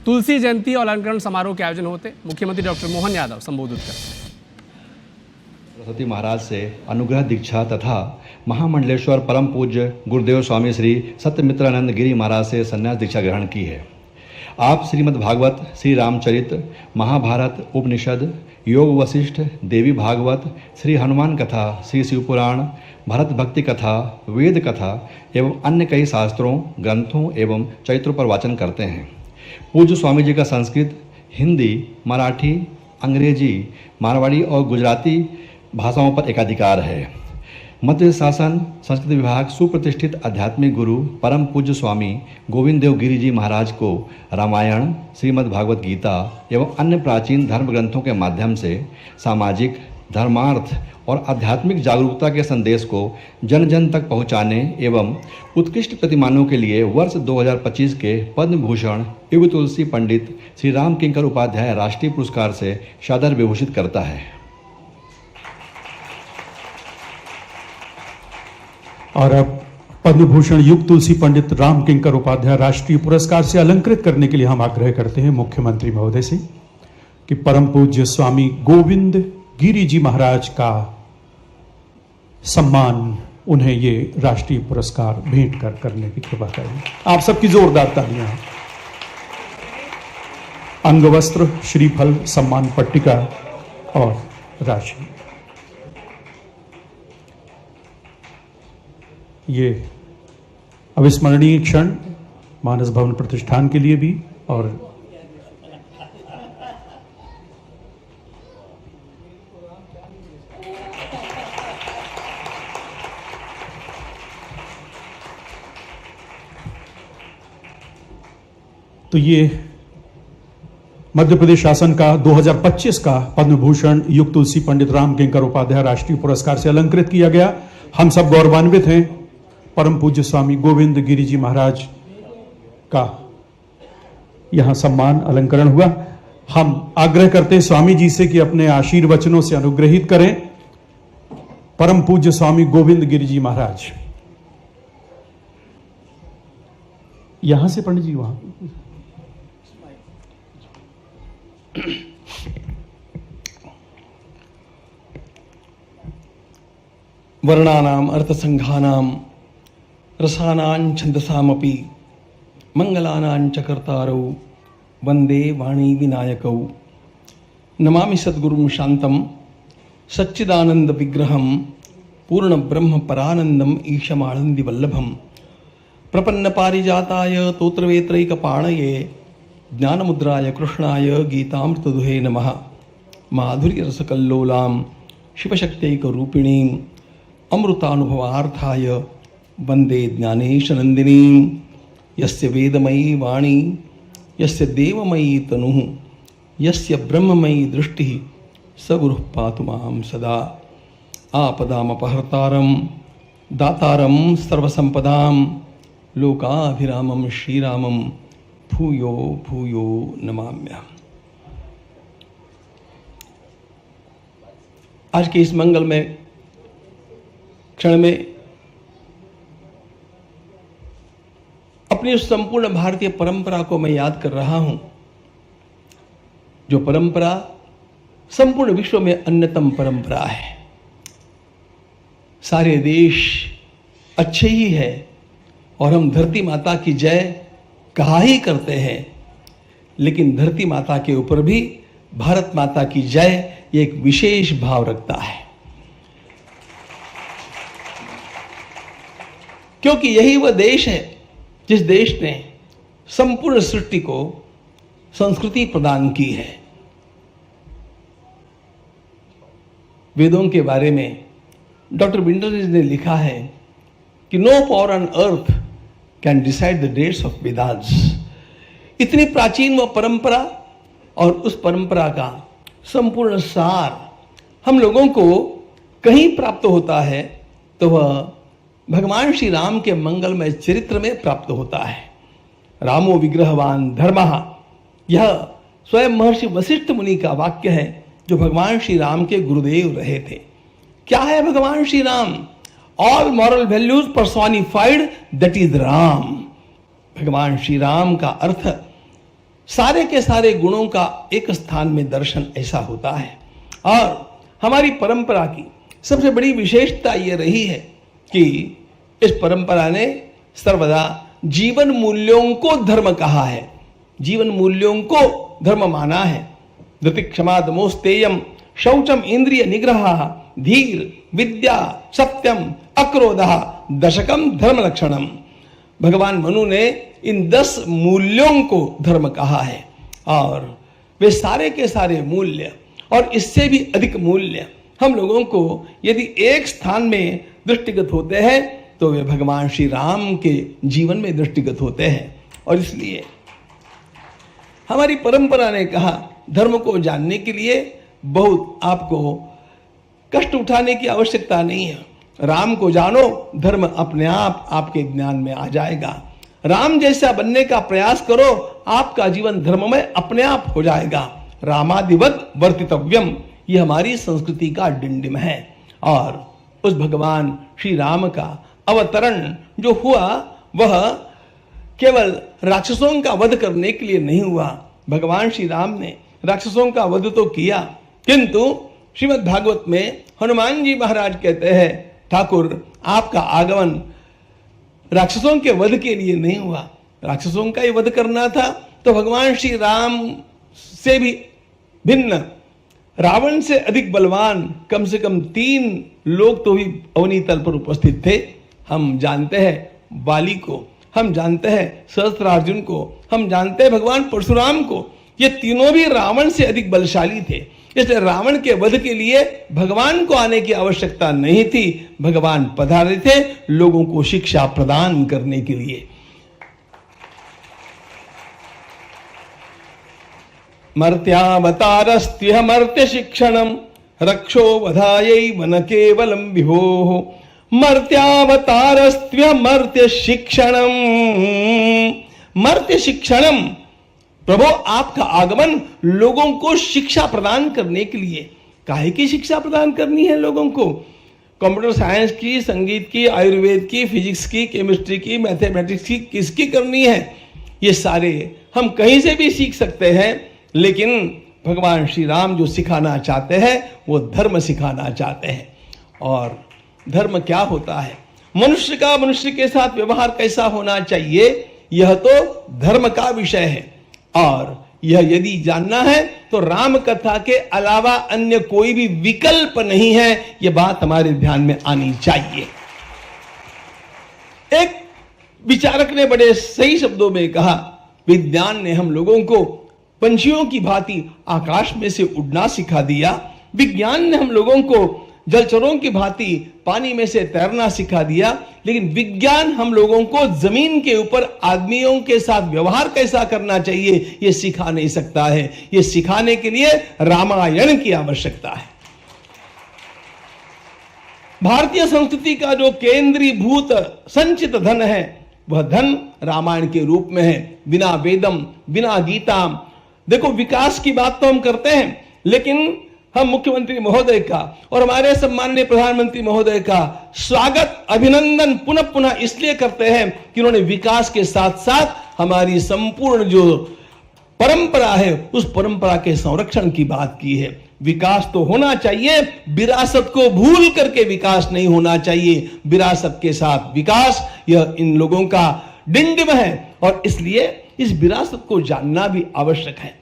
तुलसी जयंती और अलंकरण समारोह के आयोजन होते। मुख्यमंत्री डॉक्टर मोहन यादव संबोधित करते। सरस्वती महाराज से अनुग्रह दीक्षा तथा महामंडलेश्वर परम पूज्य गुरुदेव स्वामी श्री सत्यमित्रानंद गिरी महाराज से संन्यास दीक्षा ग्रहण की है। आप श्रीमद् भागवत, श्री रामचरित, महाभारत, उपनिषद, योग वशिष्ठ, देवी भागवत, श्री हनुमान कथा, श्री शिवपुराण, भरत भक्ति कथा, वेद कथा एवं अन्य कई शास्त्रों, ग्रंथों एवं चरित्रों पर वाचन करते हैं। पूज्य स्वामी जी का संस्कृत, हिंदी, मराठी, अंग्रेजी, मारवाड़ी और गुजराती भाषाओं पर एकाधिकार है। मध्य शासन संस्कृत विभाग सुप्रतिष्ठित आध्यात्मिक गुरु परम पूज्य स्वामी गोविंद देव गिरी जी महाराज को रामायण, श्रीमद् भागवत गीता एवं अन्य प्राचीन धर्म ग्रंथों के माध्यम से सामाजिक, धर्मार्थ और आध्यात्मिक जागरूकता के संदेश को जन जन तक पहुंचाने एवं उत्कृष्ट प्रतिमानों के लिए वर्ष 2025 के पद्म भूषण युग तुलसी पंडित श्री राम किंकर उपाध्याय राष्ट्रीय पुरस्कार से सादर विभूषित करता है। और अब पद्म भूषण युग तुलसी पंडित राम किंकर उपाध्याय राष्ट्रीय पुरस्कार से अलंकृत करने के लिए हम आग्रह करते हैं मुख्यमंत्री महोदय से कि परम पूज्य स्वामी गोविंद गिरी जी महाराज का सम्मान उन्हें ये राष्ट्रीय पुरस्कार भेंट कर करने की कृपा करें। आप सबकी जोरदार तालियां। अंगवस्त्र, श्रीफल, सम्मान पट्टिका और राशि। ये अविस्मरणीय क्षण मानस भवन प्रतिष्ठान के लिए भी और तो ये मध्य प्रदेश शासन का 2025 का पद्म भूषण युग तुलसी पंडित राम किंकर उपाध्याय राष्ट्रीय पुरस्कार से अलंकृत किया गया। हम सब गौरवान्वित हैं। परम पूज्य स्वामी गोविंद गिरी जी महाराज का यहां सम्मान अलंकरण हुआ। हम आग्रह करते हैं स्वामी जी से कि अपने आशीर्वचनों से अनुग्रहित करें परम पूज्य स्वामी गोविंद गिरी जी महाराज। यहां से पंडित जी वहां वर्णानाम अर्थसंघानाम रसानां छंदसामपि मंगलानां च कर्तारौ वंदे वाणी विनायकौ। नमामि सद्गुरुं शांतं सच्चिदानंद विग्रहं पूर्ण ब्रह्म परानंदम ईशमानंदी वल्लभम प्रपन्न पारिजाताय तोत्रवेत्रैकपाणये ज्ञानमुद्राय कृष्णाय गीतामृतदुहे नमः। माधुर्य रसकल्लोलां शिवशक्त्यैकरूपिणीं अमृतानुभवार्थाय वंदे ज्ञानेशनंदिनीं। यस्य वेदमयी वाणी, यस्य देवमयी तनुः, यस्य ब्रह्ममयी दृष्टिः, स गुरुः पातु मां सदा। आपदामपहर्तारं दातारं सर्वसंपदां लोकाभिरामं श्रीरामं भूयो भूयो नमाम्यहम्। आज के इस मंगल में क्षण में अपनी उस संपूर्ण भारतीय परंपरा को मैं याद कर रहा हूं, जो परंपरा संपूर्ण विश्व में अन्यतम परंपरा है। सारे देश अच्छे ही है और हम धरती माता की जय कहा ही करते हैं, लेकिन धरती माता के ऊपर भी भारत माता की जय ये एक विशेष भाव रखता है, क्योंकि यही वह देश है जिस देश ने संपूर्ण सृष्टि को संस्कृति प्रदान की है। वेदों के बारे में डॉक्टर विंटरज ने लिखा है कि no power on earth can decide the dates of Vedas. इतनी प्राचीन वह परंपरा और उस परंपरा का संपूर्ण सार हम लोगों को कहीं प्राप्त होता है तो वह भगवान श्री राम के मंगलमय चरित्र में प्राप्त होता है। रामो विग्रहवान धर्मः, यह स्वयं महर्षि वशिष्ठ मुनि का वाक्य है, जो भगवान श्री राम के गुरुदेव रहे थे। क्या है भगवान Shri Ram? All moral values personified, that is Ram. भगवान श्री राम का अर्थ सारे के सारे गुणों का एक स्थान में दर्शन ऐसा होता है। और हमारी परंपरा की सबसे बड़ी विशेषता ये रही है कि इस परंपरा ने सर्वदा जीवन मूल्यों को धर्म कहा है, जीवन मूल्यों को धर्म माना है। धृति क्षमा दमोस्तेयम शौचम इंद्रिय निग्रह धीर विद्या सत्यम अक्रोध दशकम धर्म लक्षणम। भगवान मनु ने इन 10 मूल्यों को धर्म कहा है और वे सारे के सारे मूल्य और इससे भी अधिक मूल्य हम लोगों को यदि एक स्थान में दृष्टिगत होते हैं तो वे भगवान श्री राम के जीवन में दृष्टिगत होते हैं। और इसलिए हमारी परंपरा ने कहा धर्म को जानने के लिए बहुत आपको कष्ट उठाने की आवश्यकता नहीं है। राम को जानो, धर्म अपने आप आपके ज्ञान में आ जाएगा। राम जैसा बनने का प्रयास करो, आपका जीवन धर्ममय अपने आप हो जाएगा। रामादिवत वर्तितव्यम, ये हमारी संस्कृति का डिंडिम है। और उस भगवान श्री राम का अवतरण जो हुआ वह केवल राक्षसों का वध करने के लिए नहीं हुआ। भगवान श्री राम ने राक्षसों का वध तो किया, किंतु श्रीमद् भागवत में हनुमान जी महाराज कहते हैं ठाकुर आपका आगमन राक्षसों के वध के लिए नहीं हुआ, राक्षसों का ही वध करना था। तो भगवान श्री राम से भी भिन्न, रावण से अधिक बलवान कम से कम 3 लोग तो भी अवनी तल पर उपस्थित थे। हम जानते हैं बाली को, हम जानते हैं सहस्त्रार्जुन को, हम जानते हैं भगवान परशुराम को। ये तीनों भी रावण से अधिक बलशाली थे, इसलिए रावण के वध के लिए भगवान को आने की आवश्यकता नहीं थी। भगवान पधारे थे लोगों को शिक्षा प्रदान करने के लिए। मर्त्यावतारस्त्य मर्त्य शिक्षणम रक्षो वधायै वन केवलम विभो। मर्त्यावतारस्त्य मर्त्य शिक्षणम, मर्त्य शिक्षणम, प्रभु आपका आगमन लोगों को शिक्षा प्रदान करने के लिए। काहे की शिक्षा प्रदान करनी है लोगों को? कंप्यूटर साइंस की, संगीत की, आयुर्वेद की, फिजिक्स की, केमिस्ट्री की, मैथमेटिक्स की, किसकी करनी है? ये सारे हम कहीं से भी सीख सकते हैं, लेकिन भगवान श्री राम जो सिखाना चाहते हैं वो धर्म सिखाना चाहते हैं। और धर्म क्या होता है, मनुष्य का मनुष्य के साथ व्यवहार कैसा होना चाहिए, यह तो धर्म का विषय है। और यह यदि जानना है तो राम कथा के अलावा अन्य कोई भी विकल्प नहीं है, यह बात हमारे ध्यान में आनी चाहिए। एक विचारक ने बड़े सही शब्दों में कहा, विज्ञान ने हम लोगों को पंछियों की भांति आकाश में से उड़ना सिखा दिया, विज्ञान ने हम लोगों को जलचरों की भांति पानी में से तैरना सिखा दिया, लेकिन विज्ञान हम लोगों को जमीन के ऊपर आदमियों के साथ व्यवहार कैसा करना चाहिए यह सिखा नहीं सकता है। यह सिखाने के लिए रामायण की आवश्यकता है। भारतीय संस्कृति का जो केंद्रीभूत संचित धन है वह धन रामायण के रूप में है। बिना वेदम, बिना गीता, देखो विकास की बात तो हम करते हैं, लेकिन हम मुख्यमंत्री महोदय का और हमारे सम्माननीय प्रधानमंत्री महोदय का स्वागत, अभिनंदन पुनः पुनः इसलिए करते हैं कि उन्होंने विकास के साथ साथ हमारी संपूर्ण जो परंपरा है उस परंपरा के संरक्षण की बात की है। विकास तो होना चाहिए, विरासत को भूल करके विकास नहीं होना चाहिए। विरासत के साथ विकास, यह इन लोगों का डिंडिम है और इसलिए इस विरासत को जानना भी आवश्यक है।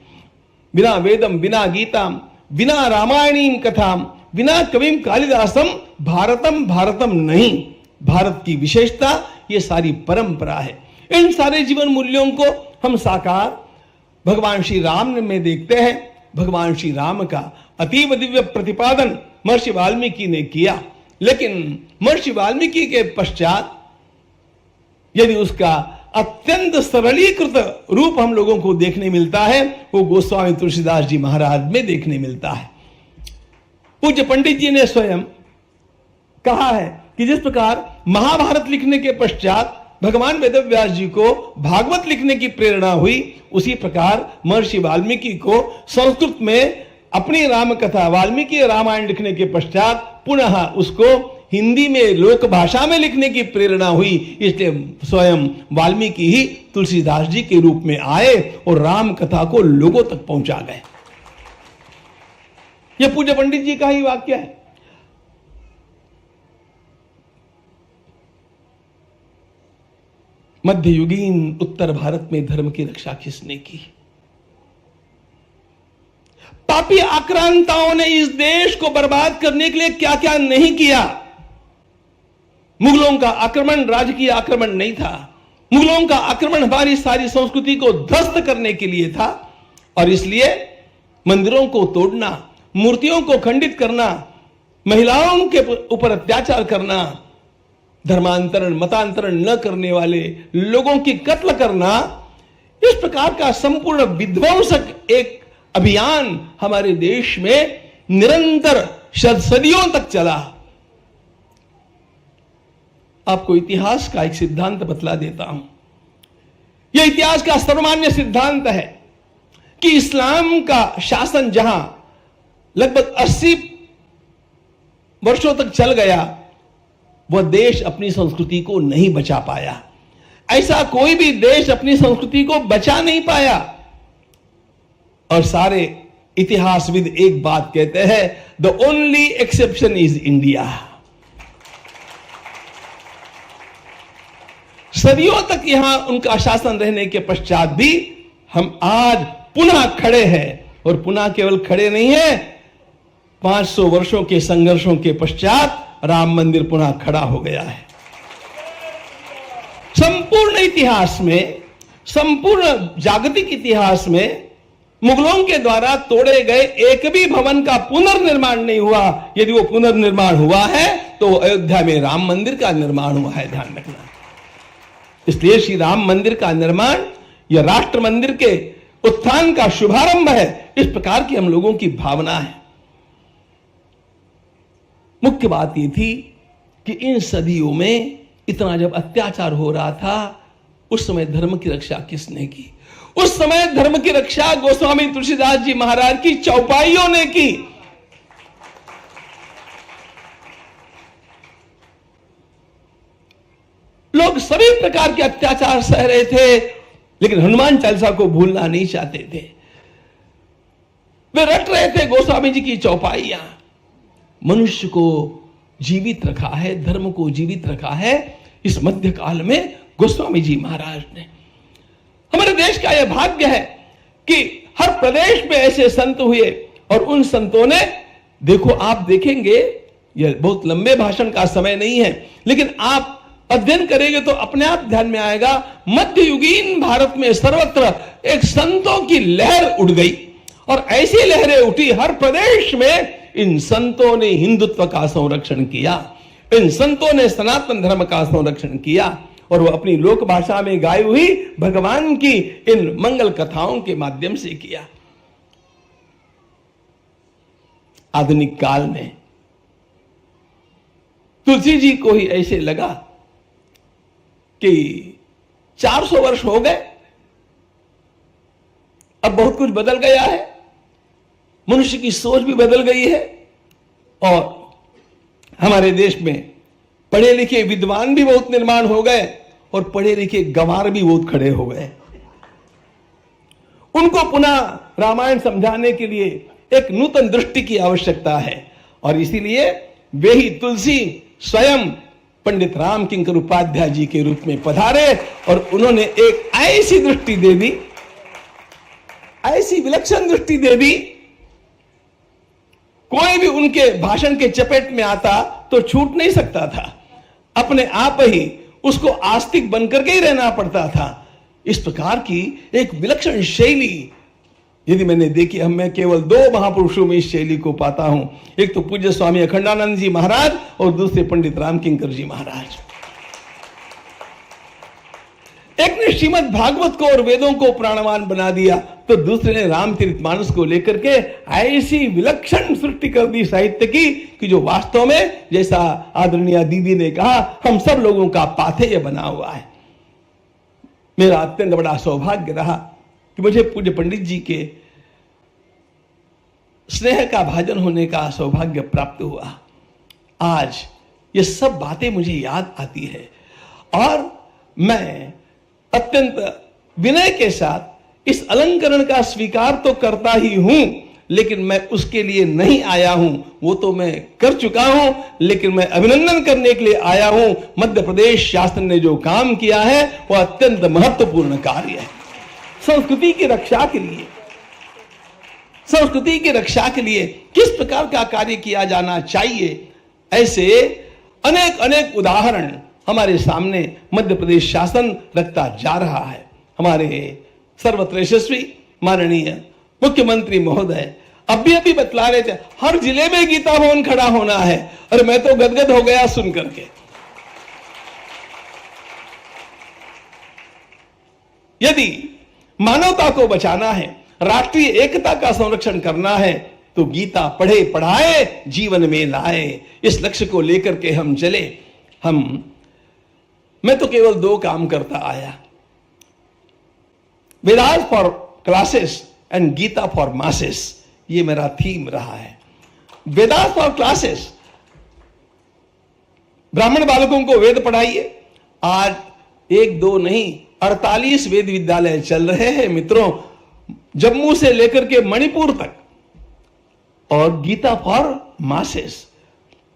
बिना वेदम, बिना गीता, बिना रामायणीम कथा, बिना कविम कालिदासम भारतम भारतम नहीं। भारत की विशेषता ये सारी परंपरा है। इन सारे जीवन मूल्यों को हम साकार भगवान श्री राम में देखते हैं। भगवान श्री राम का अतीव दिव्य प्रतिपादन महर्षि वाल्मीकि ने किया, लेकिन महर्षि वाल्मीकि के पश्चात यदि उसका अत्यंत सरलीकृत रूप हम लोगों को देखने मिलता है वो गोस्वामी तुलसीदास जी महाराज में देखने मिलता है। पूज्य पंडित जी ने स्वयं कहा है कि जिस प्रकार महाभारत लिखने के पश्चात भगवान वेदव्यास जी को भागवत लिखने की प्रेरणा हुई, उसी प्रकार महर्षि वाल्मीकि को संस्कृत में अपनी राम कथा वाल्मीकि रामायण लिखने के पश्चात पुनः उसको हिंदी में लोक भाषा में लिखने की प्रेरणा हुई, इसलिए स्वयं वाल्मीकि ही तुलसीदास जी के रूप में आए और राम कथा को लोगों तक पहुंचा गए। यह पूज्य पंडित जी का ही वाक्य है। मध्ययुगीन उत्तर भारत में धर्म की रक्षा किसने की? पापी आक्रांताओं ने इस देश को बर्बाद करने के लिए क्या क्या नहीं किया। मुगलों का आक्रमण राजकीय आक्रमण नहीं था। मुगलों का आक्रमण हमारी सारी संस्कृति को ध्वस्त करने के लिए था, और इसलिए मंदिरों को तोड़ना, मूर्तियों को खंडित करना, महिलाओं के ऊपर अत्याचार करना, धर्मांतरण मतांतरण न करने वाले लोगों की कत्ल करना, इस प्रकार का संपूर्ण विध्वंसक एक अभियान हमारे देश में निरंतर सदियों तक चला। आपको इतिहास का एक सिद्धांत बतला देता हूं। यह इतिहास का सर्वमान्य सिद्धांत है कि इस्लाम का शासन जहां लगभग 80 वर्षों तक चल गया, वह देश अपनी संस्कृति को नहीं बचा पाया। ऐसा कोई भी देश अपनी संस्कृति को बचा नहीं पाया। और सारे इतिहासविद एक बात कहते हैं, the only exception is India. सदियों तक यहां उनका शासन रहने के पश्चात भी हम आज पुनः खड़े हैं, और पुनः केवल खड़े नहीं हैं, 500 वर्षों के संघर्षों के पश्चात राम मंदिर पुनः खड़ा हो गया है। संपूर्ण इतिहास में, संपूर्ण जागतिक इतिहास में मुगलों के द्वारा तोड़े गए एक भी भवन का पुनर्निर्माण नहीं हुआ। यदि वो पुनर्निर्माण हुआ है तो अयोध्या में राम मंदिर का निर्माण हुआ है, ध्यान रखना। इसलिए श्री राम मंदिर का निर्माण यह राष्ट्र मंदिर के उत्थान का शुभारंभ है। इस प्रकार की हम लोगों की भावना है। मुख्य बात यह थी कि इन सदियों में इतना जब अत्याचार हो रहा था, उस समय धर्म की रक्षा किसने की? उस समय धर्म की रक्षा गोस्वामी तुलसीदास जी महाराज की चौपाइयों ने की। लोग सभी प्रकार के अत्याचार सह रहे थे, लेकिन हनुमान चालीसा को भूलना नहीं चाहते थे। वे रट रहे थे गोस्वामी जी की चौपाइयां। मनुष्य को जीवित रखा है, धर्म को जीवित रखा है इस मध्यकाल में गोस्वामी जी महाराज ने। हमारे देश का यह भाग्य है कि हर प्रदेश में ऐसे संत हुए, और उन संतों ने, देखो आप देखेंगे, यह बहुत लंबे भाषण का समय नहीं है, लेकिन आप अध्ययन करेंगे तो अपने आप ध्यान में आएगा, मध्ययुगीन भारत में सर्वत्र एक संतों की लहर उठ गई, और ऐसी लहरें उठी हर प्रदेश में। इन संतों ने हिंदुत्व का संरक्षण किया, इन संतों ने सनातन धर्म का संरक्षण किया, और वो अपनी लोक भाषा में गाई हुई भगवान की इन मंगल कथाओं के माध्यम से किया। आधुनिक काल में तुलसी जी को ही ऐसे लगा कि 400 वर्ष हो गए, अब बहुत कुछ बदल गया है, मनुष्य की सोच भी बदल गई है, और हमारे देश में पढ़े लिखे विद्वान भी बहुत निर्माण हो गए, और पढ़े लिखे गंवार भी बहुत खड़े हो गए। उनको पुनः रामायण समझाने के लिए एक नूतन दृष्टि की आवश्यकता है, और इसीलिए वे ही तुलसी स्वयं पंडित राम किंकर उपाध्याय जी के रूप में पधारे, और उन्होंने एक ऐसी दृष्टि दे दी, ऐसी विलक्षण दृष्टि दे दी, कोई भी उनके भाषण के चपेट में आता तो छूट नहीं सकता था, अपने आप ही उसको आस्तिक बनकर के ही रहना पड़ता था। इस प्रकार की एक विलक्षण शैली यदि मैंने देखी, मैं केवल 2 महापुरुषों में इस शैली को पाता हूं, एक तो पूज्य स्वामी अखंडानंद जी महाराज और दूसरे पंडित राम किंकर जी महाराज। एक ने श्रीमद् भागवत को और वेदों को प्राणवान बना दिया, तो दूसरे ने रामचरितमानस को लेकर के ऐसी विलक्षण सृष्टि कर दी साहित्य की कि जो वास्तव में, जैसा आदरणीय दीदी ने कहा, हम सब लोगों का पाथेय बना हुआ है। मेरा अत्यंत बड़ा सौभाग्य रहा कि मुझे पूज्य पंडित जी के स्नेह का भाजन होने का सौभाग्य प्राप्त हुआ। आज ये सब बातें मुझे याद आती है और मैं अत्यंत विनय के साथ इस अलंकरण का स्वीकार तो करता ही हूं, लेकिन मैं उसके लिए नहीं आया हूं, वो तो मैं कर चुका हूं, लेकिन मैं अभिनंदन करने के लिए आया हूं। मध्य प्रदेश शासन ने जो काम किया है वह अत्यंत महत्वपूर्ण कार्य है। संस्कृति की रक्षा के लिए, संस्कृति की रक्षा के लिए किस प्रकार का कार्य किया जाना चाहिए, ऐसे अनेक अनेक उदाहरण हमारे सामने मध्य प्रदेश शासन रखता जा रहा है। हमारे सर्वत्र यशस्वी माननीय मुख्यमंत्री महोदय अभी बतला रहे थे हर जिले में गीता भवन खड़ा होना है, और मैं तो गदगद हो गया सुन करके। यदि मानवता को बचाना है, राष्ट्रीय एकता का संरक्षण करना है, तो गीता पढ़े पढ़ाए जीवन में लाए, इस लक्ष्य को लेकर के हम चले। मैं तो केवल 2 काम करता आया, Vedas for classes and Gita for masses, ये मेरा थीम रहा है। वेदास फॉर क्लासेस, ब्राह्मण बालकों को वेद पढ़ाइए। आज 1-2 नहीं 48 वेद विद्यालय चल रहे हैं मित्रों, जम्मू से लेकर के मणिपुर तक। और Gita for masses,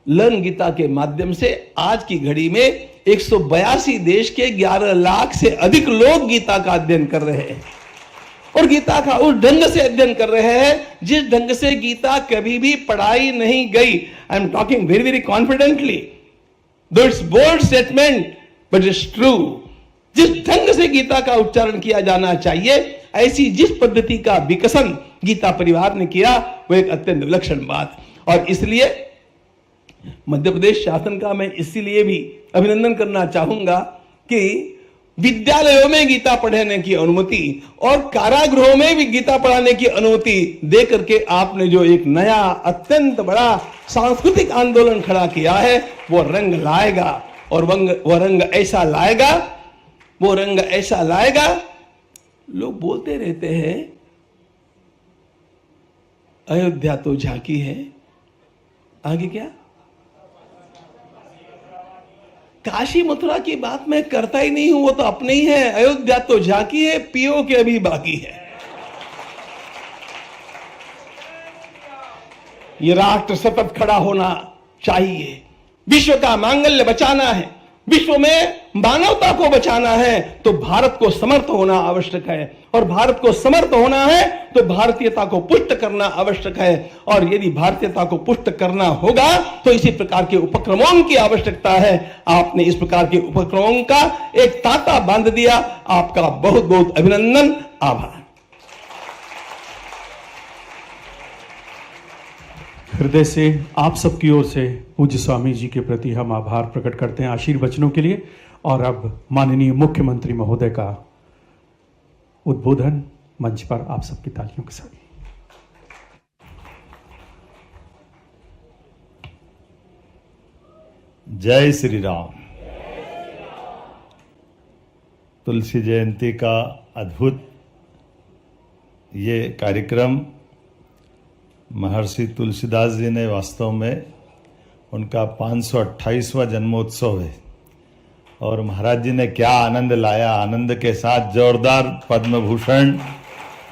learn Gita के माध्यम से आज की घड़ी में 182 देश के 11 लाख से अधिक लोग गीता का अध्ययन कर रहे हैं, और गीता का उस ढंग से अध्ययन कर रहे हैं जिस ढंग से गीता कभी भी पढ़ाई नहीं गई। I am talking very very confidently, though it's bold statement but it's true. जिस ढंग से गीता का उच्चारण किया जाना चाहिए, ऐसी जिस पद्धति का विकसन गीता परिवार ने किया, वो एक अत्यंत विलक्षण बात। और इसलिए मध्य प्रदेश शासन का मैं इसीलिए भी अभिनंदन करना चाहूंगा कि विद्यालयों में गीता पढ़ने की अनुमति और कारागृहों में भी गीता पढ़ाने की अनुमति दे करके आपने जो एक नया अत्यंत बड़ा सांस्कृतिक आंदोलन खड़ा किया है, वो रंग लाएगा। और वो रंग ऐसा लाएगा, वो रंग ऐसा लाएगा। लोग बोलते रहते हैं अयोध्या तो झांकी है, आगे क्या? काशी मथुरा की बात मैं करता ही नहीं हूं, वो तो अपने ही है। अयोध्या तो झांकी है, पीओ के अभी बाकी है। ये राष्ट्र सतत खड़ा होना चाहिए। विश्व का मांगल्य बचाना है, विश्व में मानवता को बचाना है, तो भारत को समर्थ होना आवश्यक है। और भारत को समर्थ होना है तो भारतीयता को पुष्ट करना आवश्यक है। और यदि भारतीयता को पुष्ट करना होगा तो इसी प्रकार के उपक्रमों की आवश्यकता है। आपने इस प्रकार के उपक्रमों का एक तांता बांध दिया, आपका बहुत बहुत अभिनंदन, आभार। हृदय से आप सबकी ओर से पूज्य स्वामी जी के प्रति हम आभार प्रकट करते हैं आशीर्वचनों के लिए। और अब माननीय मुख्यमंत्री महोदय का उद्बोधन मंच पर आप सबकी तालियों के साथ। जय श्री राम। तुलसी जयंती का अद्भुत ये कार्यक्रम महर्षि तुलसीदास जी ने वास्तव में उनका 528वां जन्मोत्सव है, और महाराज जी ने क्या आनंद लाया। आनंद के साथ जोरदार पद्म भूषण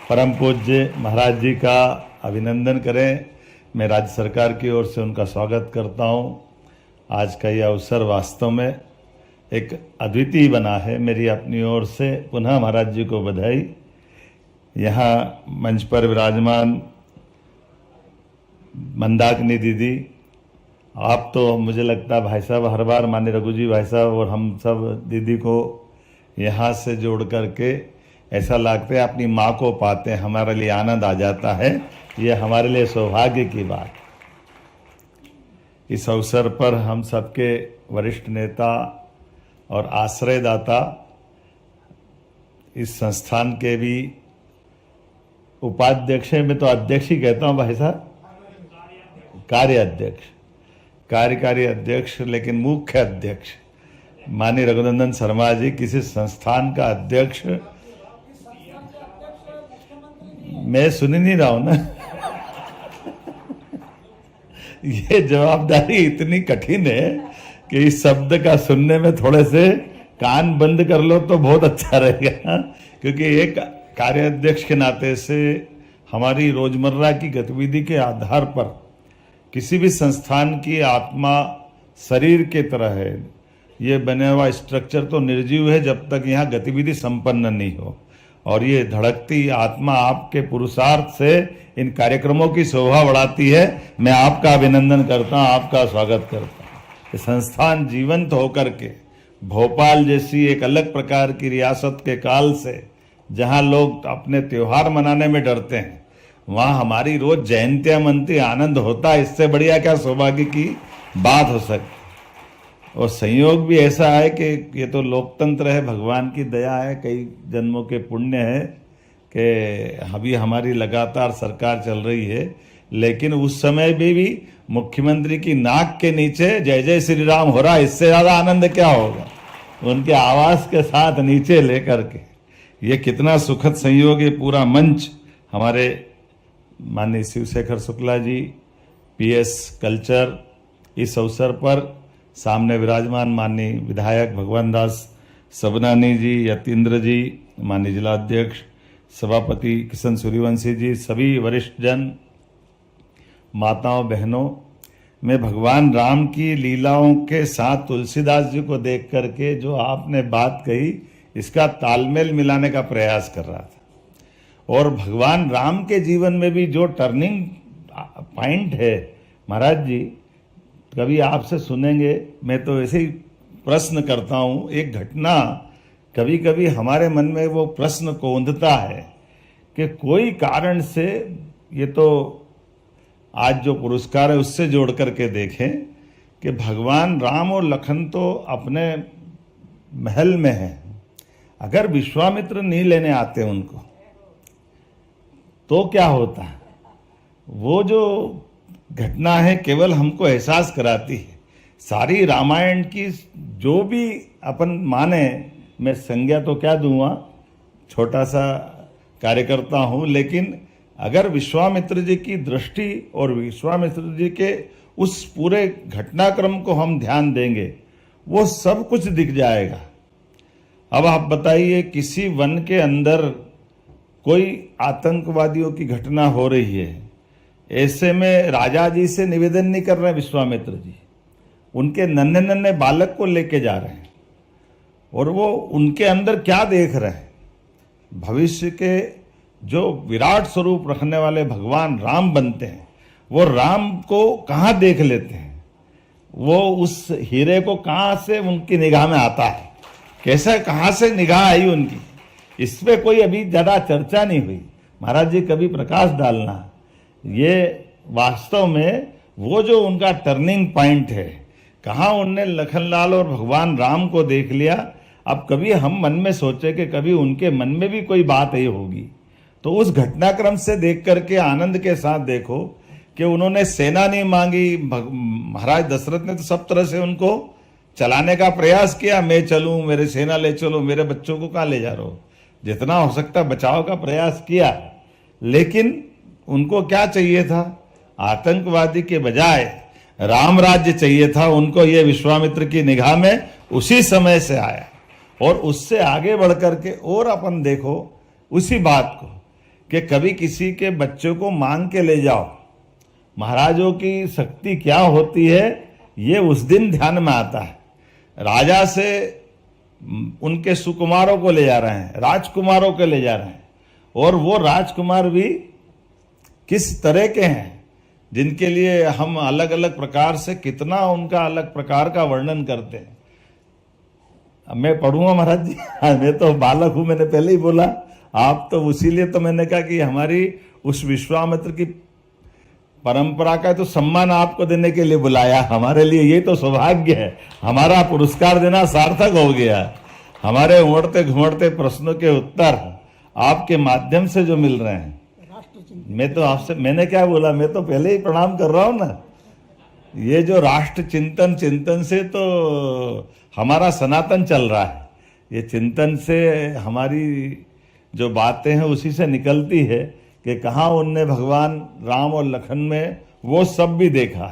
परम पूज्य महाराज जी का अभिनंदन करें। मैं राज्य सरकार की ओर से उनका स्वागत करता हूं। आज का यह अवसर वास्तव में एक अद्वितीय बना है। मेरी अपनी ओर से पुनः महाराज जी को बधाई। यहाँ मंच पर विराजमान मंदाकिनी दीदी, आप तो मुझे लगता है भाई साहब हर बार माननीय रघु जी भाई साहब और हम सब दीदी को यहाँ से जोड़ करके ऐसा लगता है अपनी माँ को पाते हैं, हमारे लिए आनंद आ जाता है। ये हमारे लिए सौभाग्य की बात। इस अवसर पर हम सबके वरिष्ठ नेता और आश्रयदाता, इस संस्थान के भी उपाध्यक्ष हैं, मैं तो अध्यक्ष ही कहता हूँ भाई साहब, कार्य अध्यक्ष, कार्यकारी अध्यक्ष, लेकिन मुख्य अध्यक्ष माननीय रघुनंदन शर्मा जी, किसी संस्थान का अध्यक्ष मैं सुन नहीं रहा हूं ना। ये जवाबदारी इतनी कठिन है कि इस शब्द का सुनने में थोड़े से कान बंद कर लो तो बहुत अच्छा रहेगा, क्योंकि एक कार्याध्यक्ष के नाते से हमारी रोजमर्रा की गतिविधि के आधार पर किसी भी संस्थान की आत्मा शरीर के तरह है। ये बने हुआ स्ट्रक्चर तो निर्जीव है जब तक यहाँ गतिविधि संपन्न नहीं हो, और ये धड़कती आत्मा आपके पुरुषार्थ से इन कार्यक्रमों की शोभा बढ़ाती है। मैं आपका अभिनंदन करता हूँ, आपका स्वागत करता हूँ। ये संस्थान जीवंत होकर के भोपाल जैसी एक अलग प्रकार की रियासत के काल से, जहाँ लोग अपने त्योहार मनाने में डरते हैं, वहाँ हमारी रोज जयंतियां मनती, आनंद होता है। इससे बढ़िया क्या सौभाग्य की बात हो सकती। और संयोग भी ऐसा है कि ये तो लोकतंत्र है, भगवान की दया है, कई जन्मों के पुण्य है कि अभी हमारी लगातार सरकार चल रही है, लेकिन उस समय भी मुख्यमंत्री की नाक के नीचे जय जय श्री राम हो रहा, इससे ज्यादा आनंद क्या होगा। उनके आवाज के साथ नीचे लेकर के, ये कितना सुखद संयोग। ये पूरा मंच हमारे माननीय शिवशेखर शुक्ला जी, PS कल्चर, इस अवसर पर सामने विराजमान माननीय विधायक भगवान दास सबनानी जी, यतीन्द्र जी, माननीय जिलाध्यक्ष सभापति किशन सूर्यवंशी जी, सभी वरिष्ठ जन, माताओं बहनों, मैं भगवान राम की लीलाओं के साथ तुलसीदास जी को देख करके जो आपने बात कही, इसका तालमेल मिलाने का प्रयास कर रहा था। और भगवान राम के जीवन में भी जो टर्निंग पॉइंट है, महाराज जी कभी आपसे सुनेंगे, मैं तो ऐसे ही प्रश्न करता हूँ। एक घटना कभी कभी हमारे मन में वो प्रश्न कौंधता है कि कोई कारण से, ये तो आज जो पुरस्कार है उससे जोड़ करके देखें कि भगवान राम और लखन तो अपने महल में हैं, अगर विश्वामित्र नहीं लेने आते उनको तो क्या होता है। वो जो घटना है केवल हमको एहसास कराती है। सारी रामायण की जो भी अपन माने, मैं संज्ञा तो क्या दूंगा, छोटा सा कार्यकर्ता हूं, लेकिन अगर विश्वामित्र जी की दृष्टि और विश्वामित्र जी के उस पूरे घटनाक्रम को हम ध्यान देंगे, वो सब कुछ दिख जाएगा। अब आप बताइए, किसी वन के अंदर कोई आतंकवादियों की घटना हो रही है, ऐसे में राजा जी से निवेदन नहीं कर रहे विश्वामित्र जी, उनके नन्हे नन्हे बालक को लेके जा रहे हैं, और वो उनके अंदर क्या देख रहे हैं। भविष्य के जो विराट स्वरूप रखने वाले भगवान राम बनते हैं, वो राम को कहाँ देख लेते हैं, वो उस हीरे को कहाँ से उनकी निगाह में आता है, कैसे कहाँ से निगाह आई उनकी, इस पे कोई अभी ज्यादा चर्चा नहीं हुई। महाराज जी कभी प्रकाश डालना, ये वास्तव में वो जो उनका टर्निंग पॉइंट है, कहाँ उनने लखनलाल और भगवान राम को देख लिया। अब कभी हम मन में सोचे कि कभी उनके मन में भी कोई बात ये होगी, तो उस घटनाक्रम से देख करके आनंद के साथ देखो कि उन्होंने सेना नहीं मांगी। महाराज दशरथ ने तो सब तरह से उनको चलाने का प्रयास किया, मैं चलूं, मेरे सेना ले चलो, मेरे बच्चों को कहाँ ले जा रहे हो, जितना हो सकता बचाव का प्रयास किया। लेकिन उनको क्या चाहिए था, आतंकवादी के बजाय राम राज्य चाहिए था उनको। ये विश्वामित्र की निगाह में उसी समय से आया, और उससे आगे बढ़ करके और अपन देखो उसी बात को कि कभी किसी के बच्चों को मांग के ले जाओ, महाराजों की शक्ति क्या होती है ये उस दिन ध्यान में आता है। राजा से उनके सुकुमारों को ले जा रहे हैं, राजकुमारों को ले जा रहे हैं, और वो राजकुमार भी किस तरह के हैं, जिनके लिए हम अलग अलग प्रकार से कितना उनका अलग प्रकार का वर्णन करते हैं। अब मैं पढ़ूंगा महाराज जी, मैं तो बालक हूं, मैंने पहले ही बोला, आप तो उसीलिए तो मैंने कहा कि हमारी उस विश्वामित्र की परंपरा का तो सम्मान आपको देने के लिए बुलाया। हमारे लिए ये तो सौभाग्य है, हमारा पुरस्कार देना सार्थक हो गया। हमारे उमड़ते घुमड़ते प्रश्नों के उत्तर आपके माध्यम से जो मिल रहे हैं, मैं तो आपसे, मैंने क्या बोला, मैं तो पहले ही प्रणाम कर रहा हूं ना। ये जो राष्ट्र चिंतन से तो हमारा सनातन चल रहा है, ये चिंतन से हमारी जो बातें हैं उसी से निकलती है कि कहाँ उनने भगवान राम और लखन में वो सब भी देखा।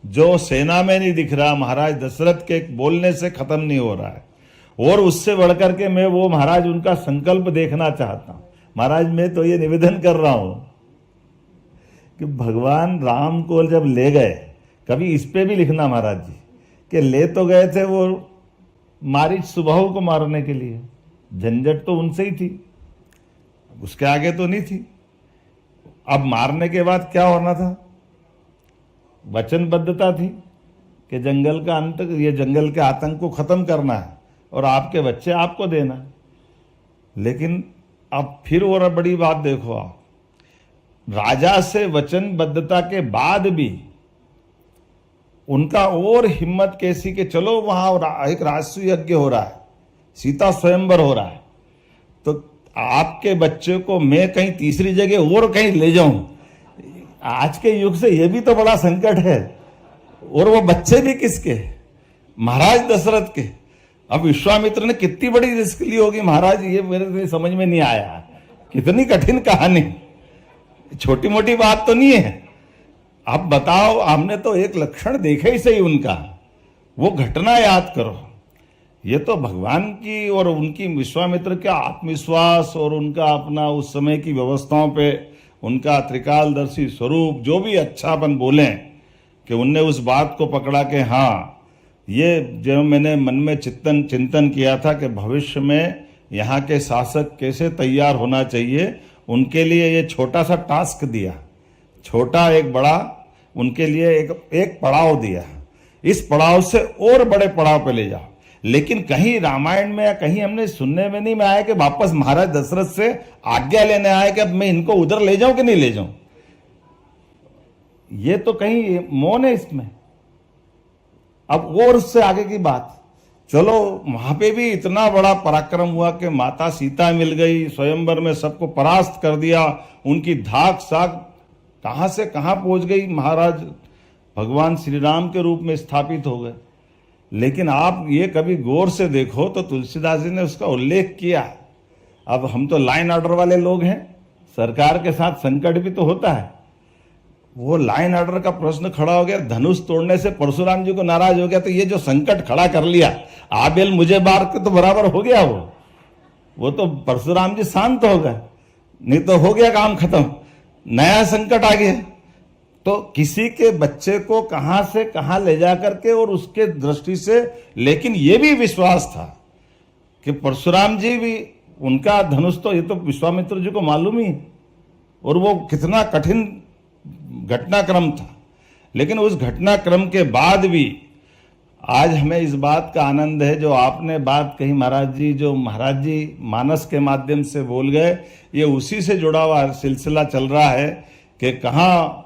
जो सेना में नहीं दिख रहा, महाराज दशरथ के बोलने से खत्म नहीं हो रहा है। और उससे बढ़कर के मैं वो महाराज उनका संकल्प देखना चाहता हूं। महाराज मैं तो ये निवेदन कर रहा हूं कि भगवान राम को जब ले गए, कभी इस पे भी लिखना महाराज जी कि ले तो गए थे वो मारीच सुबाहु को मारने के लिए, झंझट तो उनसे ही थी, उसके आगे तो नहीं थी। अब मारने के बाद क्या होना था? वचनबद्धता थी कि जंगल का अंत, ये जंगल के आतंक को खत्म करना है और आपके बच्चे आपको देना। लेकिन अब फिर और बड़ी बात देखो, आप राजा से वचनबद्धता के बाद भी उनका और हिम्मत कैसी कि चलो वहां एक राजसूय यज्ञ हो रहा है, सीता स्वयंवर हो रहा है, तो आपके बच्चे को मैं कहीं तीसरी जगह और कहीं ले जाऊं। आज के युग से यह भी तो बड़ा संकट है। और वो बच्चे भी किसके? महाराज दशरथ के। अब विश्वामित्र ने कितनी बड़ी रिस्क ली होगी महाराज, ये मेरे समझ में नहीं आया। कितनी कठिन कहानी, छोटी मोटी बात तो नहीं है। अब बताओ, हमने तो एक लक्षण देखा ही सही उनका, वो घटना याद करो। ये तो भगवान की और उनकी विश्वामित्र का आत्मविश्वास और उनका अपना उस समय की व्यवस्थाओं पे उनका त्रिकालदर्शी स्वरूप, जो भी अच्छा अपन बोले कि उनने उस बात को पकड़ा कि हाँ, ये जो मैंने मन में चिंतन किया था कि भविष्य में यहाँ के शासक कैसे तैयार होना चाहिए, उनके लिए ये छोटा सा टास्क दिया, छोटा एक बड़ा उनके लिए एक पड़ाव दिया। इस पड़ाव से और बड़े पड़ाव पे ले जाओ। लेकिन कहीं रामायण में या कहीं हमने सुनने में नहीं में आया कि वापस महाराज दशरथ से आज्ञा लेने आए कि अब मैं इनको उधर ले जाऊं कि नहीं ले जाऊं। ये तो कहीं मौन है इसमें। अब और उससे आगे की बात, चलो वहां पे भी इतना बड़ा पराक्रम हुआ कि माता सीता मिल गई, स्वयंवर में सबको परास्त कर दिया, उनकी धाक साख कहां से कहां पहुंच गई, महाराज भगवान श्री राम के रूप में स्थापित हो गए। लेकिन आप ये कभी गौर से देखो तो तुलसीदास जी ने उसका उल्लेख किया। अब हम तो लाइन ऑर्डर वाले लोग हैं, सरकार के साथ संकट भी तो होता है। वो लाइन ऑर्डर का प्रश्न खड़ा हो गया, धनुष तोड़ने से परशुराम जी को नाराज हो गया, तो ये जो संकट खड़ा कर लिया, आबेल मुझे बार के तो बराबर हो गया। वो तो परशुराम जी शांत हो गए, नहीं तो हो गया काम खत्म, नया संकट आ गया। तो किसी के बच्चे को कहां से कहां ले जा करके और उसके दृष्टि से, लेकिन यह भी विश्वास था कि परशुराम जी भी, उनका धनुष तो ये तो विश्वामित्र जी को मालूम ही, और वो कितना कठिन घटनाक्रम था। लेकिन उस घटनाक्रम के बाद भी आज हमें इस बात का आनंद है, जो आपने बात कही महाराज जी, जो महाराज जी मानस के माध्यम से बोल गए, ये उसी से जुड़ा हुआ सिलसिला चल रहा है कि कहाँ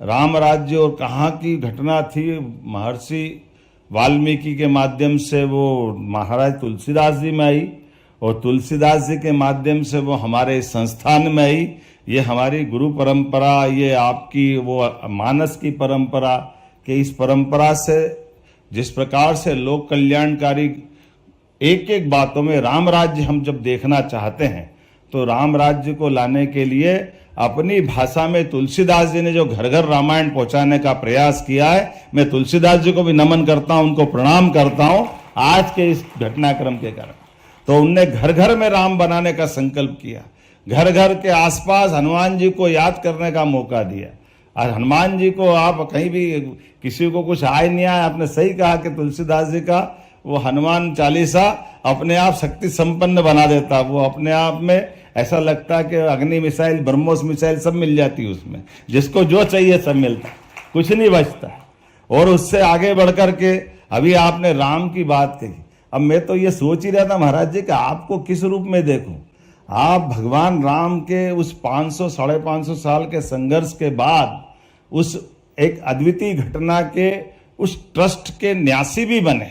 राम राज्य और कहाँ की घटना थी। महर्षि वाल्मीकि के माध्यम से वो महाराज तुलसीदास जी में आई, और तुलसीदास जी के माध्यम से वो हमारे संस्थान में आई। ये हमारी गुरु परंपरा, ये आपकी वो मानस की परंपरा, कि इस परंपरा से जिस प्रकार से लोक कल्याणकारी एक एक बातों में राम राज्य हम जब देखना चाहते हैं, तो राम राज्य को लाने के लिए अपनी भाषा में तुलसीदास जी ने जो घर घर रामायण पहुंचाने का प्रयास किया है, मैं तुलसीदास जी को भी नमन करता हूं, उनको प्रणाम करता हूं आज के इस घटनाक्रम के कारण। तो उनने घर घर में राम बनाने का संकल्प किया, घर घर के आसपास हनुमान जी को याद करने का मौका दिया। और हनुमान जी को आप कहीं भी किसी को कुछ आए नहीं आए, आपने सही कहा कि तुलसीदास जी का वो हनुमान चालीसा अपने आप शक्ति संपन्न बना देता। वो अपने आप में ऐसा लगता है कि अग्नि मिसाइल, ब्रह्मोस मिसाइल सब मिल जाती उसमें, जिसको जो चाहिए सब मिलता, कुछ नहीं बचता। और उससे आगे बढ़कर के अभी आपने राम की बात कही। अब मैं तो ये सोच ही रहा था महाराज जी कि आपको किस रूप में देखूं। आप भगवान राम के उस 500 साढ़े 500 साल के संघर्ष के बाद उस एक अद्वितीय घटना के उस ट्रस्ट के न्यासी भी बने,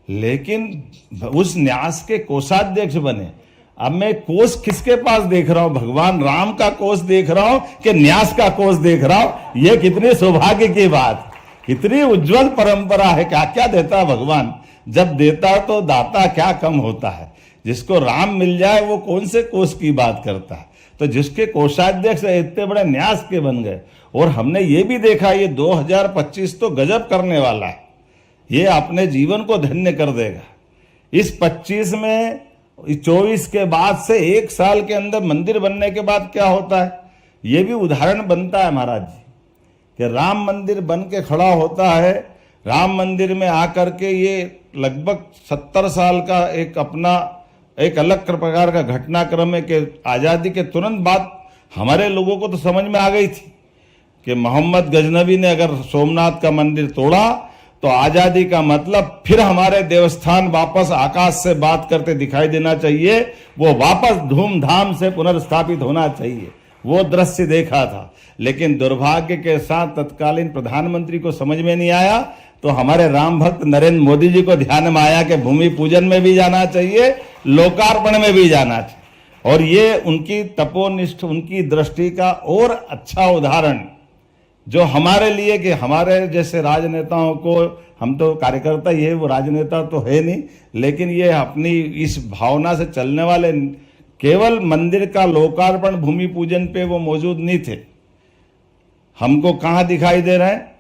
लेकिन उस न्यास के कोषाध्यक्ष बने। अब मैं कोष किसके पास देख रहा हूं? भगवान राम का कोष देख रहा हूं कि न्यास का कोष देख रहा हूं? ये कितने सौभाग्य की बात, कितनी उज्जवल परंपरा है। क्या क्या देता भगवान, जब देता तो दाता क्या कम होता है। जिसको राम मिल जाए वो कौन से कोष की बात करता है। तो जिसके कोषाध्यक्ष इतने बड़े न्यास के बन गए। और हमने ये भी देखा ये 2025 तो गजब करने वाला है, ये अपने जीवन को धन्य कर देगा। इस 25 में 24 के बाद से एक साल के अंदर मंदिर बनने के बाद क्या होता है, ये भी उदाहरण बनता है महाराज जी कि राम मंदिर बन के खड़ा होता है। राम मंदिर में आकर के ये लगभग 70 साल का एक अपना एक अलग प्रकार का घटनाक्रम है कि आज़ादी के तुरंत बाद हमारे लोगों को तो समझ में आ गई थी कि मोहम्मद गजनबी ने अगर सोमनाथ का मंदिर तोड़ा तो आज़ादी का मतलब फिर हमारे देवस्थान वापस आकाश से बात करते दिखाई देना चाहिए, वो वापस धूमधाम से पुनर्स्थापित होना चाहिए। वो दृश्य देखा था, लेकिन दुर्भाग्य के साथ तत्कालीन प्रधानमंत्री को समझ में नहीं आया, तो हमारे राम भक्त नरेंद्र मोदी जी को ध्यान में आया कि भूमि पूजन में भी जाना चाहिए, लोकार्पण में भी जाना चाहिए। और ये उनकी तपोनिष्ठ, उनकी दृष्टि का और अच्छा उदाहरण जो हमारे लिए कि हमारे जैसे राजनेताओं को, हम तो कार्यकर्ता ही है, वो राजनेता तो है नहीं, लेकिन ये अपनी इस भावना से चलने वाले केवल मंदिर का लोकार्पण भूमि पूजन पे वो मौजूद नहीं थे। हमको कहां दिखाई दे रहे हैं,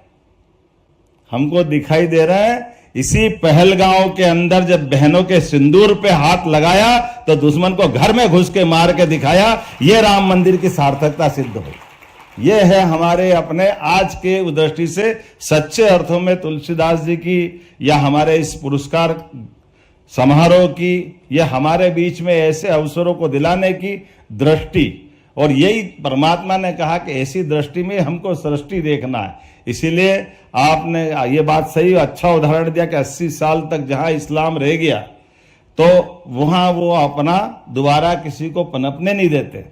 हमको दिखाई दे रहा है इसी पहलगांव के अंदर जब बहनों के सिंदूर पे हाथ लगाया तो दुश्मन को घर में घुस के मार के दिखाया। ये राम मंदिर की सार्थकता सिद्ध हुई। ये है हमारे अपने आज के दृष्टि से सच्चे अर्थों में तुलसीदास जी की या हमारे इस पुरस्कार समारोह की या हमारे बीच में ऐसे अवसरों को दिलाने की दृष्टि। और यही परमात्मा ने कहा कि ऐसी दृष्टि में हमको सृष्टि देखना है। इसीलिए आपने ये बात सही अच्छा उदाहरण दिया कि 80 साल तक जहां इस्लाम रह गया तो वहां वो अपना दोबारा किसी को पनपने नहीं देते।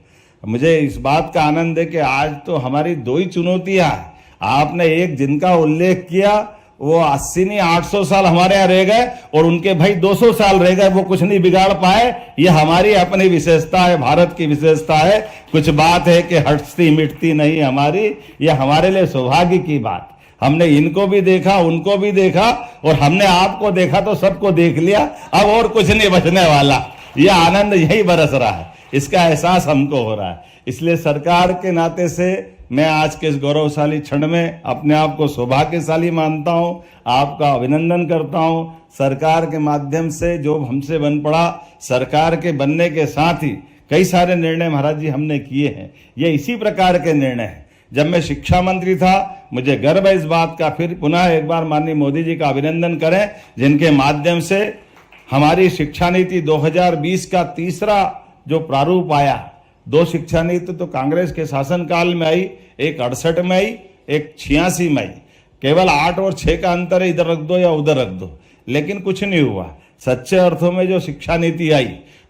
मुझे इस बात का आनंद है कि आज तो हमारी दो ही चुनौतियां हैं। आपने एक जिनका उल्लेख किया वो 80 नहीं 800 साल हमारे यहाँ रह गए और उनके भाई 200 साल रह गए, वो कुछ नहीं बिगाड़ पाए। ये हमारी अपनी विशेषता है, भारत की विशेषता है। कुछ बात है कि हटती मिटती नहीं हमारी, ये हमारे लिए सौभाग्य की बात। हमने इनको भी देखा, उनको भी देखा और हमने आपको देखा तो सबको देख लिया, अब और कुछ नहीं बचने वाला। ये आनंद यही बरस रहा है, इसका एहसास हमको हो रहा है। इसलिए सरकार के नाते से मैं आज के इस गौरवशाली क्षण में अपने आप को सौभाग्यशाली मानता हूं, आपका अभिनंदन करता हूं। सरकार के माध्यम से जो हमसे बन पड़ा, सरकार के बनने के साथ ही कई सारे निर्णय महाराज जी हमने किए हैं। ये इसी प्रकार के निर्णय हैं। जब मैं शिक्षा मंत्री था, मुझे गर्व है इस बात का, फिर पुनः एक बार माननीय मोदी जी का अभिनंदन करें, जिनके माध्यम से हमारी शिक्षा नीति 2020 का तीसरा जो प्रारूप आया। 2 शिक्षा नीति तो कांग्रेस के शासनकाल में आई, एक 68 में आई, एक 86 में आई। केवल 8 और 6 का अंतर है, इधर रख दो या उधर रख दो, लेकिन कुछ नहीं हुआ। सच्चे अर्थों में जो शिक्षा नीति आई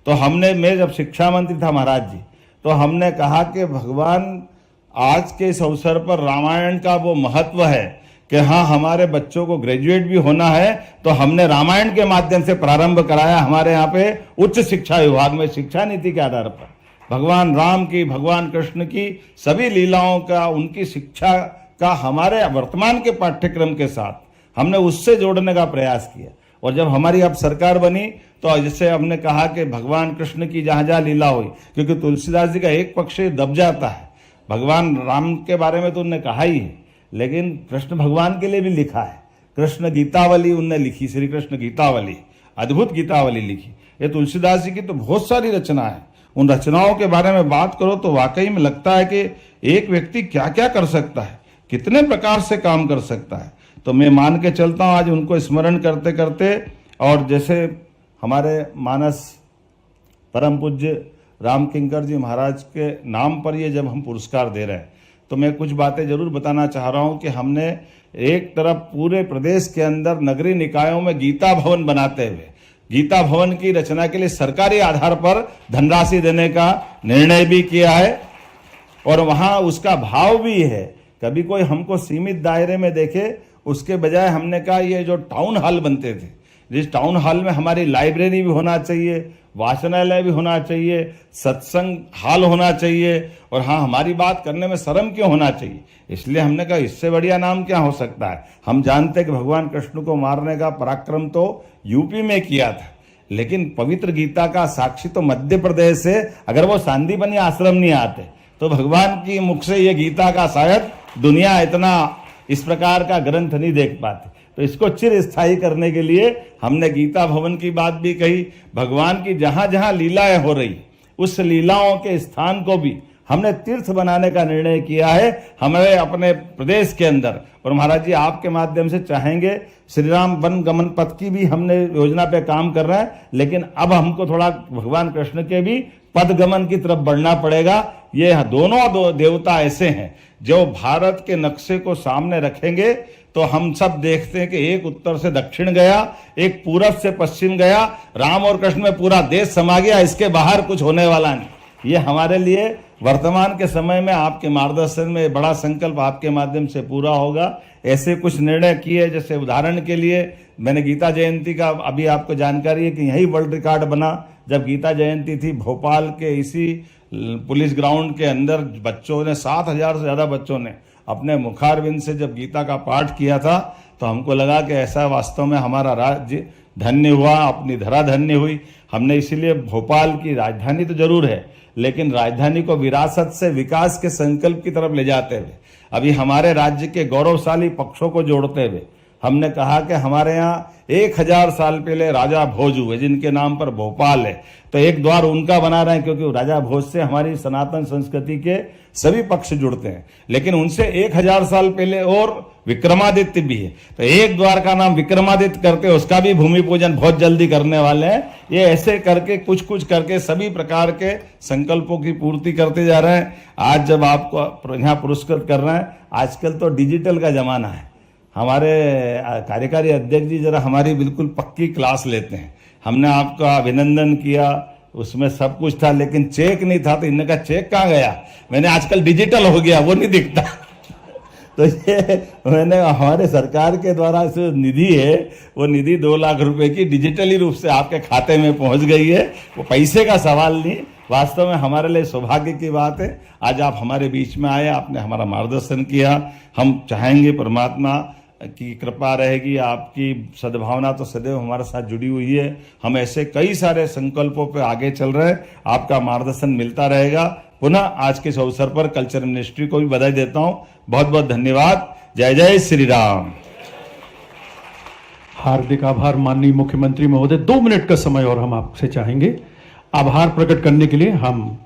तो हमने, मैं जब शिक्षा मंत्री था महाराज जी, तो हमने कहा कि भगवान आज के इस अवसर पर रामायण का वो महत्व है कि हाँ हमारे बच्चों को ग्रेजुएट भी होना है, तो हमने रामायण के माध्यम से प्रारंभ कराया हमारे यहाँ पे उच्च शिक्षा विभाग में। शिक्षा नीति के आधार पर भगवान राम की, भगवान कृष्ण की सभी लीलाओं का, उनकी शिक्षा का हमारे वर्तमान के पाठ्यक्रम के साथ हमने उससे जोड़ने का प्रयास किया। और जब हमारी अब सरकार बनी तो जैसे हमने कहा कि भगवान कृष्ण की जहां जहां लीला हुई, क्योंकि तुलसीदास जी का एक पक्ष दब जाता है। भगवान राम के बारे में तो उन्होंने कहा ही है, लेकिन कृष्ण भगवान के लिए भी लिखा है। कृष्ण गीतावली उनने लिखी, श्री कृष्ण गीतावली, अद्भुत गीतावली लिखी। ये तुलसीदास जी की तो बहुत सारी रचना है। उन रचनाओं के बारे में बात करो तो वाकई में लगता है कि एक व्यक्ति क्या क्या कर सकता है, कितने प्रकार से काम कर सकता है। तो मैं मान के चलता हूँ आज उनको स्मरण करते करते, और जैसे हमारे मानस परम पूज्य राम किंकर जी महाराज के नाम पर ये जब हम पुरस्कार दे रहे हैं, तो मैं कुछ बातें जरूर बताना चाह रहा हूँ कि हमने एक तरफ पूरे प्रदेश के अंदर नगरीय निकायों में गीता भवन बनाते हुए गीता भवन की रचना के लिए सरकारी आधार पर धनराशि देने का निर्णय भी किया है। और वहां उसका भाव भी है, कभी कोई हमको सीमित दायरे में देखे उसके बजाय हमने कहा ये जो टाउन हॉल बनते थे, जिस टाउन हॉल में हमारी लाइब्रेरी भी होना चाहिए, वाचनालय भी होना चाहिए, सत्संग हॉल होना चाहिए, और हाँ हमारी बात करने में शर्म क्यों होना चाहिए। इसलिए हमने कहा इससे बढ़िया नाम क्या हो सकता है। हम जानते कि भगवान कृष्ण को मारने का पराक्रम तो यूपी में किया था, लेकिन पवित्र गीता का साक्षी तो मध्य प्रदेश है। अगर वो सांदीपनि आश्रम नहीं आते तो भगवान की मुख से ये गीता का शायद दुनिया इतना इस प्रकार का ग्रंथ नहीं देख पाती। तो इसको चिर स्थायी करने के लिए हमने गीता भवन की बात भी कही। भगवान की जहां जहां लीलाएं हो रही उस लीलाओं के स्थान को भी हमने तीर्थ बनाने का निर्णय किया है हमारे अपने प्रदेश के अंदर। और महाराज जी आपके माध्यम से चाहेंगे श्री राम वन गमन पथ की भी हमने योजना पे काम कर रहे हैं, लेकिन अब हमको थोड़ा भगवान कृष्ण के भी पद गमन की तरफ बढ़ना पड़ेगा। ये दोनों देवता ऐसे हैं जो भारत के नक्शे को सामने रखेंगे तो हम सब देखते हैं कि एक उत्तर से दक्षिण गया, एक पूरब से पश्चिम गया, राम और कृष्ण में पूरा देश समा गया, इसके बाहर कुछ होने वाला नहीं। ये हमारे लिए वर्तमान के समय में आपके मार्गदर्शन में बड़ा संकल्प आपके माध्यम से पूरा होगा। ऐसे कुछ निर्णय किए, जैसे उदाहरण के लिए मैंने गीता जयंती का अभी आपको जानकारी है कि यही वर्ल्ड रिकॉर्ड बना जब गीता जयंती थी भोपाल के इसी पुलिस ग्राउंड के अंदर बच्चों ने 7,000 से ज्यादा बच्चों ने अपने मुखारविंद से जब गीता का पाठ किया था तो हमको लगा कि ऐसा वास्तव में हमारा राज्य धन्य हुआ, अपनी धरा धन्य हुई। हमने इसीलिए भोपाल की राजधानी तो जरूर है लेकिन राजधानी को विरासत से विकास के संकल्प की तरफ ले जाते हुए अभी हमारे राज्य के गौरवशाली पक्षों को जोड़ते हुए हमने कहा कि हमारे यहाँ 1000 साल पहले राजा भोज हुए जिनके नाम पर भोपाल है, तो एक द्वार उनका बना रहे हैं क्योंकि राजा भोज से हमारी सनातन संस्कृति के सभी पक्ष जुड़ते हैं। लेकिन उनसे 1000 साल पहले और विक्रमादित्य भी है, तो एक द्वार का नाम विक्रमादित्य करके उसका भी भूमि पूजन बहुत जल्दी करने वाले हैं। ये ऐसे करके कुछ कुछ करके सभी प्रकार के संकल्पों की पूर्ति करते जा रहे हैं। आज जब आपको यहाँ पुरस्कृत कर रहे हैं, आजकल तो डिजिटल का जमाना है। हमारे कार्यकारी अध्यक्ष जी जरा हमारी बिल्कुल पक्की क्लास लेते हैं। हमने आपका अभिनंदन किया, उसमें सब कुछ था लेकिन चेक नहीं था, तो इनने कहा चेक कहाँ गया? मैंने आजकल डिजिटल हो गया, वो नहीं दिखता। तो ये मैंने हमारे सरकार के द्वारा जो निधि है वो निधि 2 लाख रुपए की डिजिटली रूप से आपके खाते में पहुंच गई है। वो पैसे का सवाल नहीं, वास्तव में हमारे लिए सौभाग्य की बात है। आज आप हमारे बीच में आए, आपने हमारा मार्गदर्शन किया। हम चाहेंगे परमात्मा की कृपा रहेगी, आपकी सद्भावना तो सदैव हमारे साथ जुड़ी हुई है। हम ऐसे कई सारे संकल्पों पे आगे चल रहे हैं, आपका मार्गदर्शन मिलता रहेगा। पुनः आज के इस अवसर पर कल्चर मिनिस्ट्री को भी बधाई देता हूं। बहुत बहुत धन्यवाद। जय जय श्री राम। हार्दिक आभार माननीय मुख्यमंत्री महोदय। 2 मिनट का समय और हम आपसे चाहेंगे। आभार प्रकट करने के लिए हम